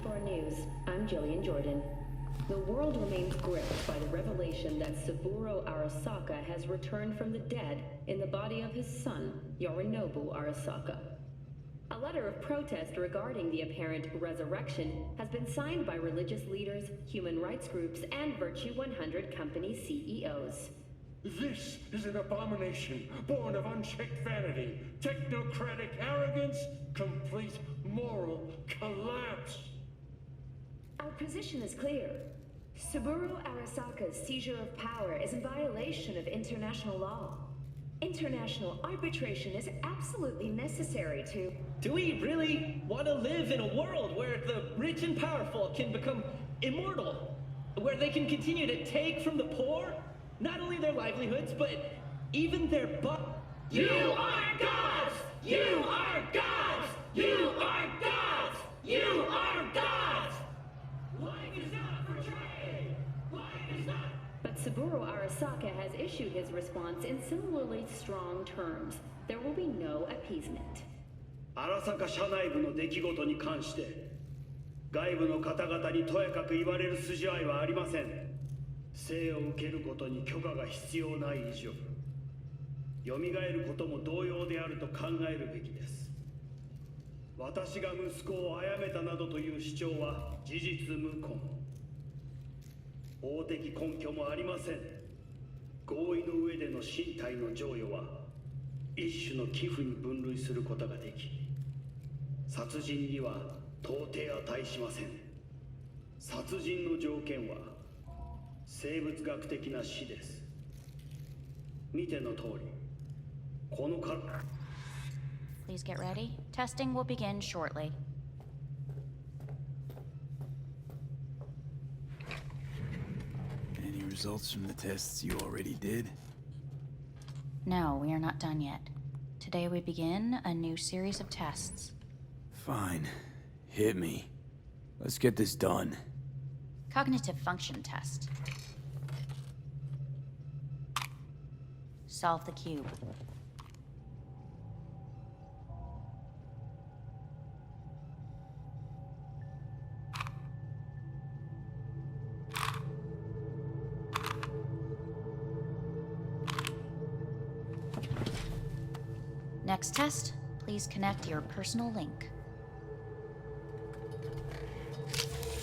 24 News. I'm Jillian Jordan. The world remains gripped by the revelation that Saburo Arasaka has returned from the dead in the body of his son, Yorinobu Arasaka. A letter of protest regarding the apparent resurrection has been signed by religious leaders, human rights groups, and Virtue 100 company CEOs. This is an abomination born of unchecked vanity, technocratic arrogance, complete moral collapse. Our position is clear. Saburo Arasaka's seizure of power is in violation of international law. International arbitration is absolutely necessary to... Do we really want to live in a world where the rich and powerful can become immortal? Where they can continue to take from the poor? Not only their livelihoods, but even their You are gods! You are gods! You are gods! You are gods! Life is not for trade! Life is not... But Saburo Arasaka has issued his response in similarly strong terms. There will be no appeasement. 荒坂社内部の出来事に関して外部の方々にとやかく言われる筋合いはありません。生を受けることに許可が必要ない以上、蘇ることも同様であると考えるべきです。私が息子を殺めたなどという主張は事実無根。法的根拠もありません。合意の上での身体の贈与は一種の寄付に分類することができ、殺人には到底値しません。殺人の条件は生物学的な死です。見ての通り、このか... Please get ready. Testing will begin shortly. Any results from the tests you already did? No, we are not done yet. Today we begin a new series of tests. Fine. Hit me. Let's get this done. Cognitive function test. Solve the cube. Next test, please connect your personal link.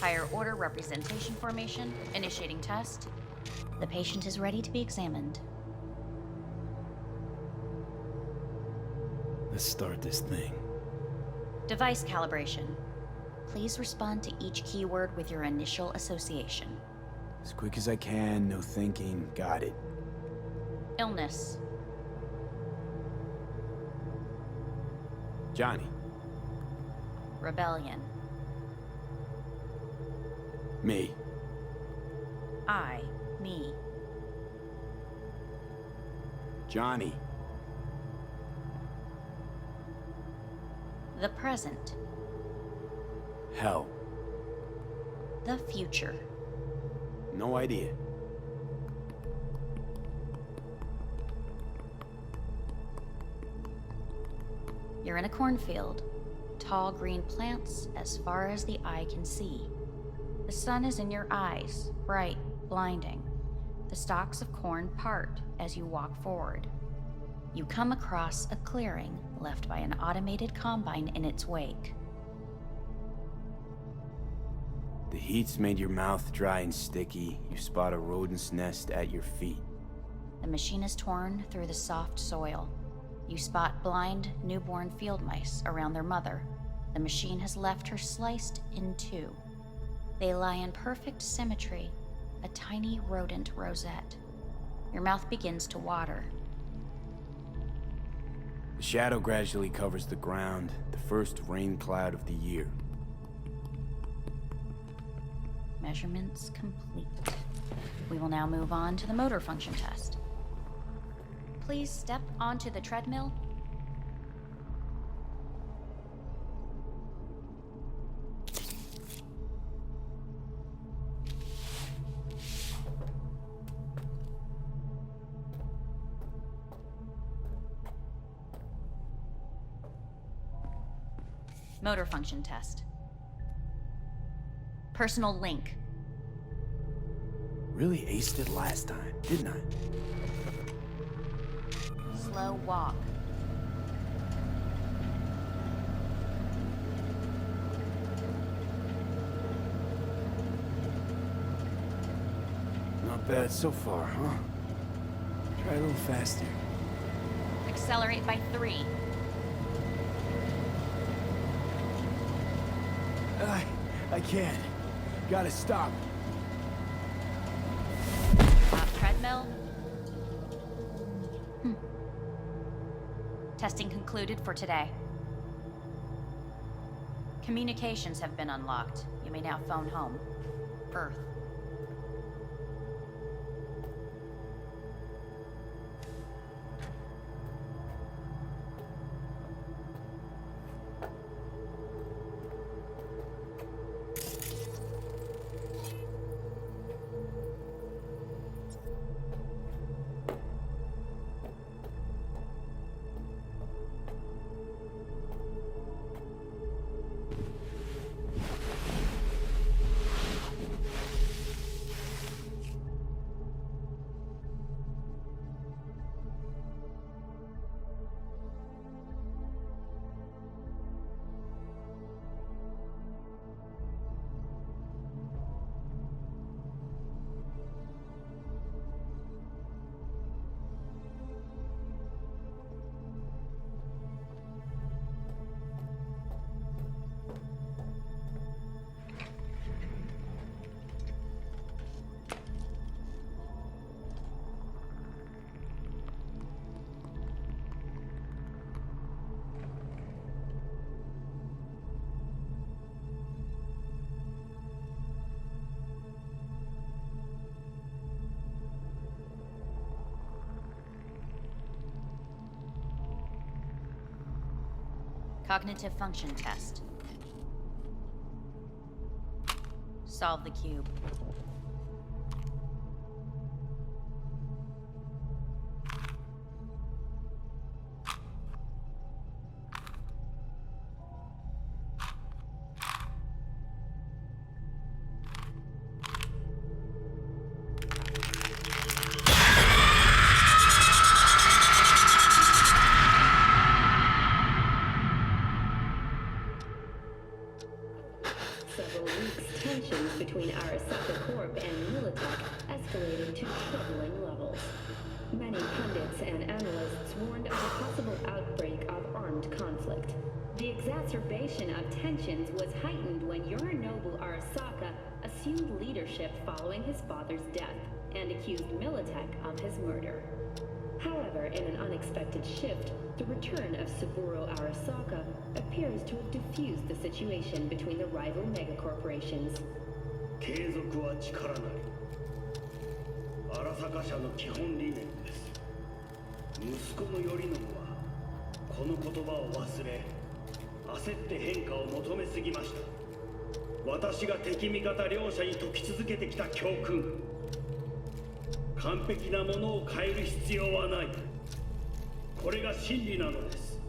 Higher order representation formation, initiating test. The patient is ready to be examined. Let's start this thing. Device calibration. Please respond to each keyword with your initial association. As quick as I can, no thinking, got it. Illness. Johnny. Rebellion. Me. I, me. Johnny. The present. Hell. The future. No idea. You're in a cornfield. Tall green plants as far as the eye can see. The sun is in your eyes, bright, blinding. The stalks of corn part as you walk forward. You come across a clearing left by an automated combine in its wake. The heat's made your mouth dry and sticky. You spot a rodent's nest at your feet. The machine is torn through the soft soil. You spot blind, newborn field mice around their mother. The machine has left her sliced in two. They lie in perfect symmetry, a tiny rodent rosette. Your mouth begins to water. The shadow gradually covers the ground, the first rain cloud of the year. Measurements complete. We will now move on to the motor function test. Please step onto the treadmill. Motor function test. Personal link. Really aced it last time, didn't I? Slow walk. Not bad so far, huh? Try a little faster. Accelerate by 3. I can't. Gotta stop. Stop treadmill. Testing concluded for today. Communications have been unlocked. You may now phone home. Earth. Cognitive function test. Solve the cube. Several weeks, tensions between Arasaka Corp and Militech escalated to troubling levels. Many pundits and analysts warned of a possible outbreak of armed conflict. The exacerbation of tensions was heightened when Yorinobu Arasaka assumed leadership following his father's death and accused Militech of his murder. However, in an unexpected shift, the return of Saburo Arasaka appears to have diffused the situation between the rival megacorporations. 継続は力なり。荒坂社の基本理念です。息子の頼信はこの言葉を忘れ、焦って変化を求めすぎました。私が敵味方両者に説き続けてきた教訓。完璧なものを変える必要はない。これが真理なのです。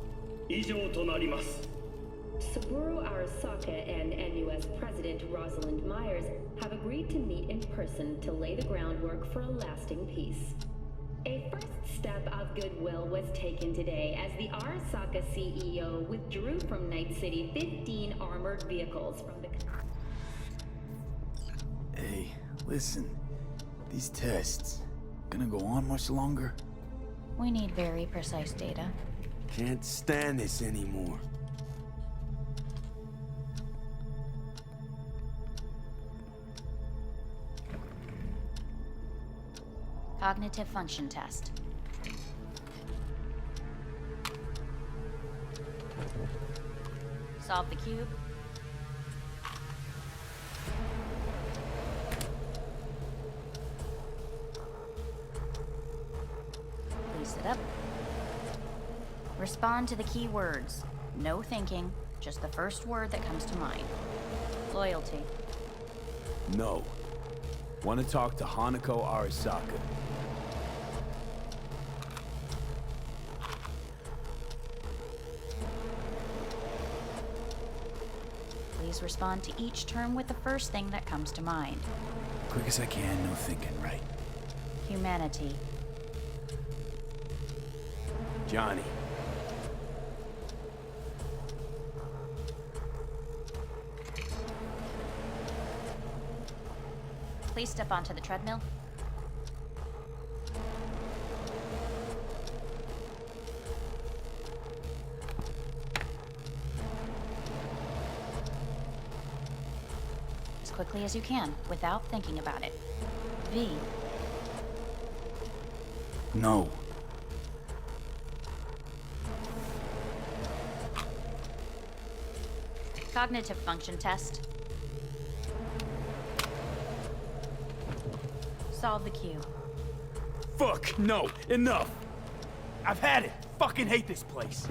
以上となります。Saburo Arasaka and NUS President Rosalind Myers have agreed to meet in person to lay the groundwork for a lasting peace. A first step of goodwill was taken today as the Arasaka CEO withdrew from Night City 15 armored vehicles from the... Hey, listen. These tests, gonna go on much longer? We need very precise data. Can't stand this anymore. Cognitive function test. Solve the cube. Please sit up. Respond to the key words. No thinking, just the first word that comes to mind. Loyalty. No. Want to talk to Hanako Arasaka. please respond to each term with the first thing that comes to mind. Quick as I can, no thinking, right? Humanity. Johnny. Please step onto the treadmill. As quickly as you can, without thinking about it. V. No. Cognitive function test. Solve the cue. Fuck, no, enough! I've had it! Fucking hate this place!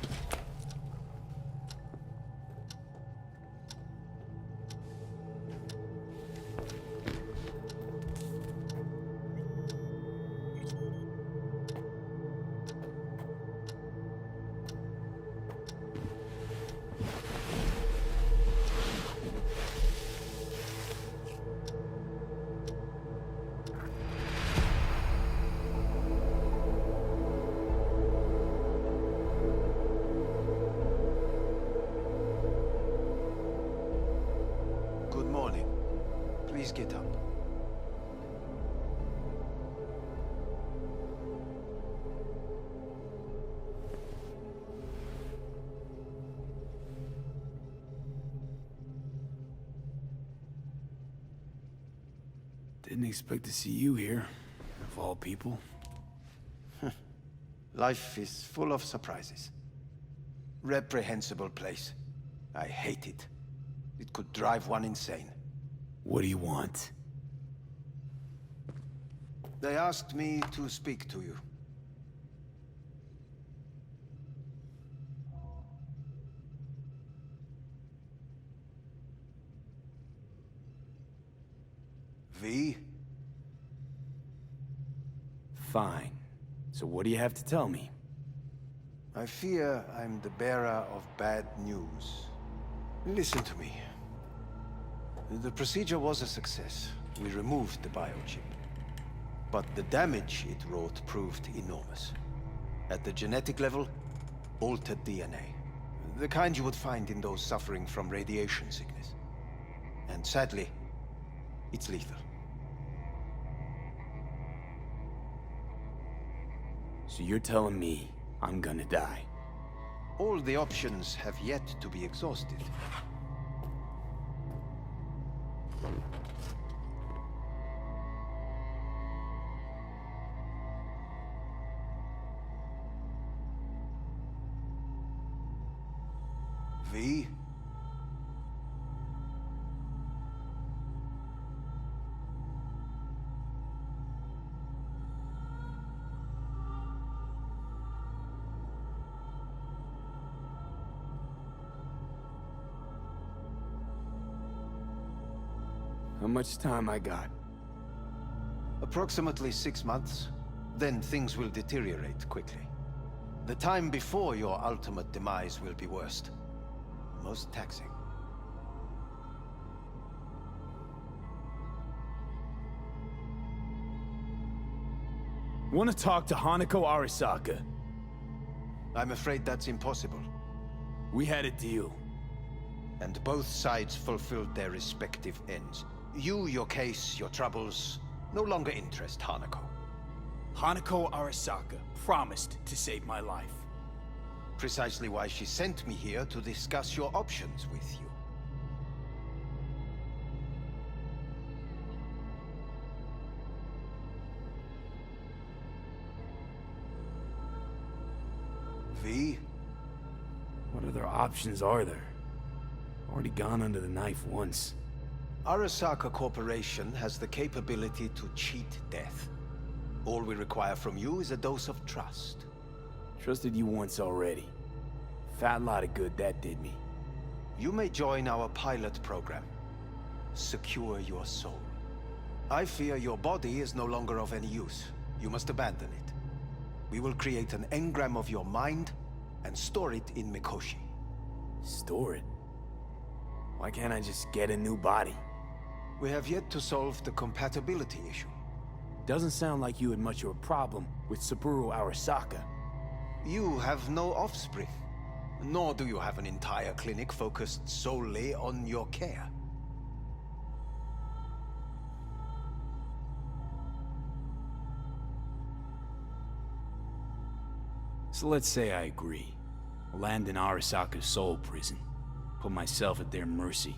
Good morning. Please get up. Didn't expect to see you here, of all people. Life is full of surprises. Reprehensible place. I hate it. It could drive one insane. What do you want? They asked me to speak to you. V? Fine. So what do you have to tell me? I fear I'm the bearer of bad news. Listen to me. The procedure was a success. We removed the biochip. But the damage it wrought proved enormous. At the genetic level, altered DNA. The kind you would find in those suffering from radiation sickness. And sadly, it's lethal. So you're telling me I'm gonna die? All the options have yet to be exhausted. V? How much time I got? Approximately 6 months. Then things will deteriorate quickly. The time before your ultimate demise will be worst. Most taxing. Want to talk to Hanako Arasaka? I'm afraid that's impossible. We had a deal. And both sides fulfilled their respective ends. You, your case, your troubles, no longer interest Hanako. Hanako Arasaka promised to save my life. Precisely why she sent me here to discuss your options with you. V? What other options are there? Already gone under the knife once. Arasaka Corporation has the capability to cheat death. All we require from you is a dose of trust. Trusted you once already. Fat lot of good that did me. You may join our pilot program. Secure your soul. I fear your body is no longer of any use. You must abandon it. We will create an engram of your mind and store it in Mikoshi. Store it? Why can't I just get a new body? We have yet to solve the compatibility issue. Doesn't sound like you had much of a problem with Saburo Arasaka. You have no offspring, nor do you have an entire clinic focused solely on your care. So let's say I agree. Land in Arasaka's soul prison. Put myself at their mercy.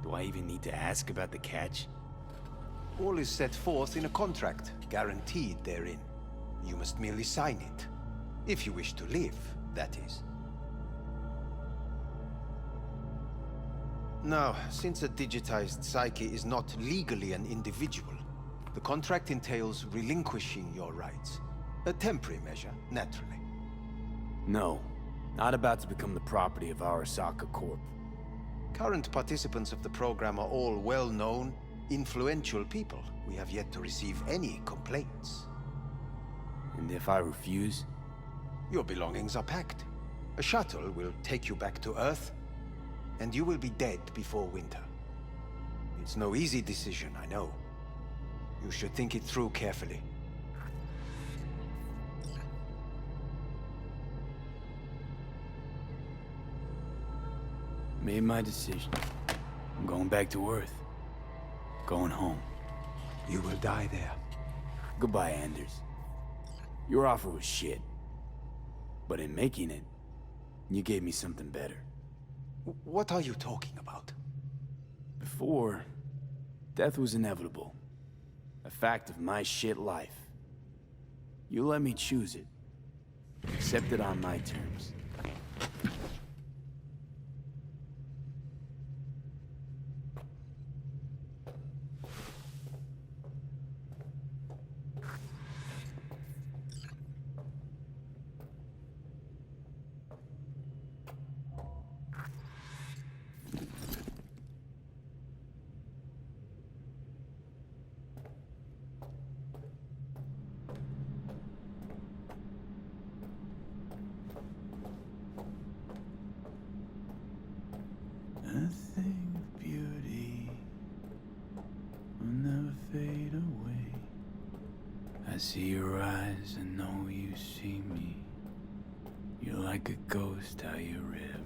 Do I even need to ask about the catch? All is set forth in a contract, guaranteed therein. You must merely sign it. If you wish to live, that is. Now, since a digitized psyche is not legally an individual, the contract entails relinquishing your rights. A temporary measure, naturally. No. Not about to become the property of Arasaka Corp. Current participants of the program are all well-known, influential people. We have yet to receive any complaints. And if I refuse? Your belongings are packed. A shuttle will take you back to Earth, and you will be dead before winter. It's no easy decision, I know. You should think it through carefully. Made my decision. I'm going back to Earth. Going home. You will die there. Goodbye, Anders. Your offer was shit. But in making it, you gave me something better. What are you talking about? Before, death was inevitable. A fact of my shit life. You let me choose it. Accept it on my terms. Nothing of beauty will never fade away. I see your eyes, I know you see me. You're like a ghost, how you're everywhere.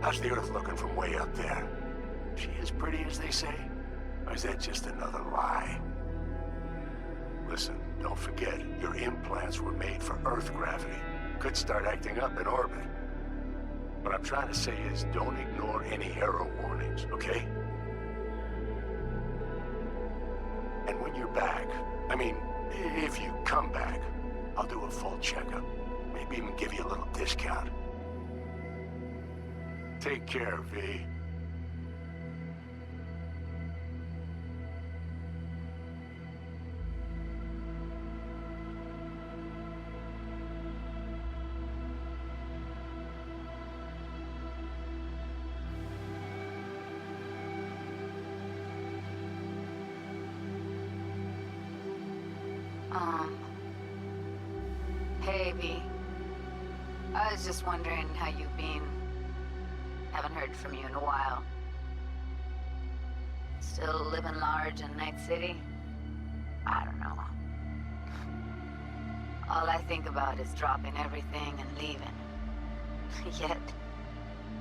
How's the Earth looking from way up there? She as pretty as they say? Or is that just another lie? Listen, don't forget, your implants were made for Earth gravity. Could start acting up in orbit. What I'm trying to say is, don't ignore any error warnings, okay? And when you're back, I mean, if you come back, I'll do a full checkup. Maybe even give you a little discount. Take care, V. Hey, V. I was just wondering how you've been. Haven't heard from you in a while. Still living large in Night City? I don't know. All I think about is dropping everything and leaving. Yet,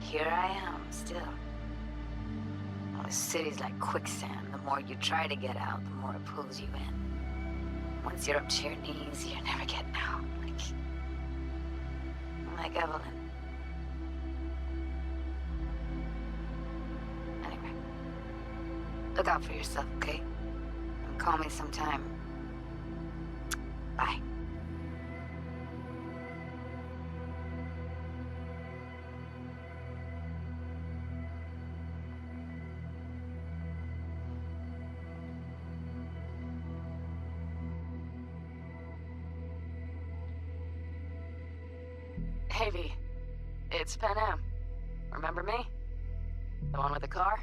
here I am, still. Oh, the city's like quicksand. The more you try to get out, the more it pulls you in. Once you're up to your knees, you're never getting out. Like Evelyn. Anyway. Look out for yourself, okay? And call me sometime. Bye. Hey, V. It's Pan Am. Remember me? The one with the car?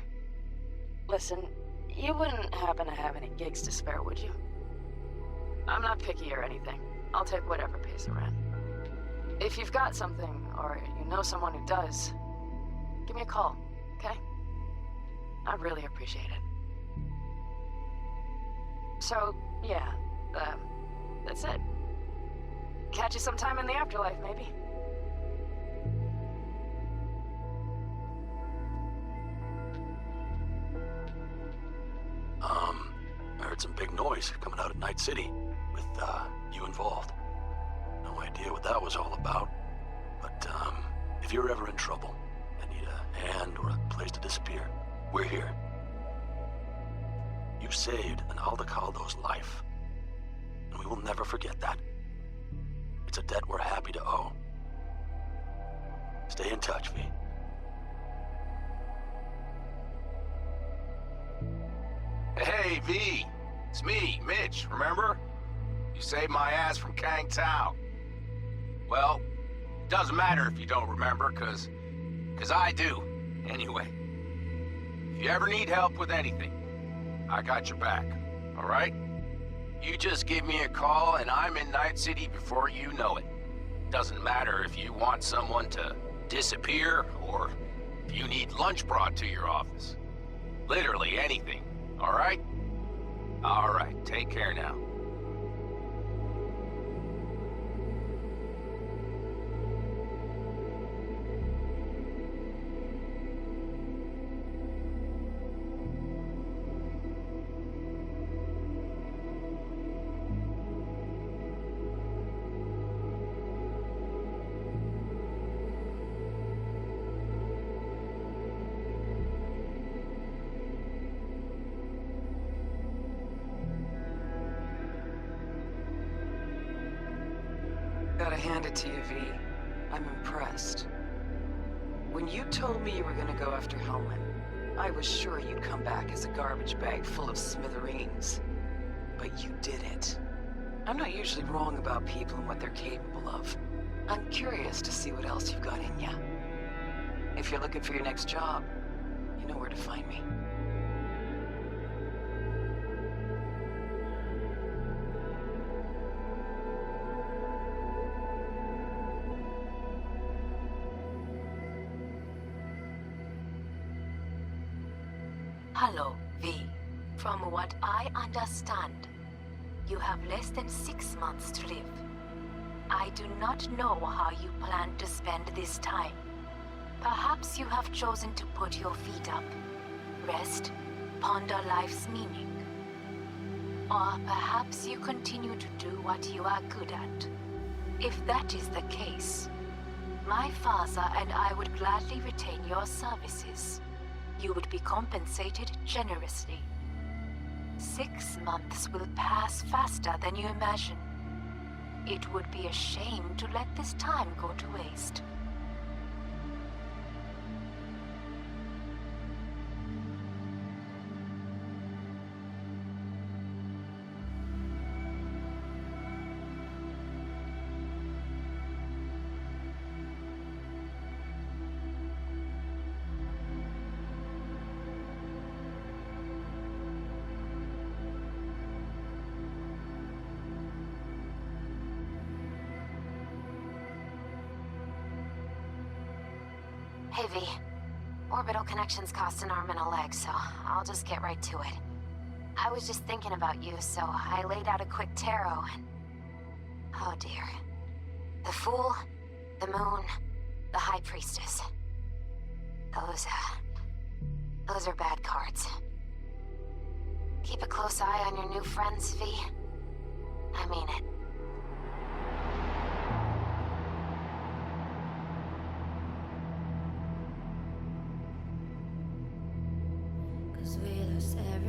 Listen, you wouldn't happen to have any gigs to spare, would you? I'm not picky or anything. I'll take whatever pays the rent. If you've got something, or you know someone who does, give me a call, okay? I'd really appreciate it. So, yeah, that's it. Catch you sometime in the afterlife, maybe. I heard some big noise coming out of Night City with, you involved. No idea what that was all about. But, if you're ever in trouble and need a hand or a place to disappear, we're here. You saved an Aldecaldo's life. And we will never forget that. It's a debt we're happy to owe. Stay in touch, V. Hey, V. It's me, Mitch, remember? You saved my ass from Kang Tao. Well, doesn't matter if you don't remember, cause I do. Anyway, if you ever need help with anything, I got your back, all right? You just give me a call and I'm in Night City before you know it. Doesn't matter if you want someone to disappear or if you need lunch brought to your office. Literally anything, all right? All right, take care now. Gotta hand it to you, V. I'm impressed. When you told me you were gonna go after Hellman, I was sure you'd come back as a garbage bag full of smithereens. But you did it. I'm not usually wrong about people and what they're capable of. I'm curious to see what else you've got in ya. If you're looking for your next job, you know where to find me. Hello, V. From what I understand, you have less than 6 months to live. I do not know how you plan to spend this time, Perhaps you have chosen to put your feet up, rest, ponder life's meaning. Or perhaps you continue to do what you are good at. If that is the case, my father and I would gladly retain your services. You would be compensated generously. 6 months will pass faster than you imagine. It would be a shame to let this time go to waste. Hey, V. Orbital connections cost an arm and a leg, so I'll just get right to it. I was just thinking about you, so I laid out a quick tarot and... Oh dear. The Fool, the Moon, the High Priestess. Those are bad cards. Keep a close eye on your new friends, V. I mean it. We lost everything.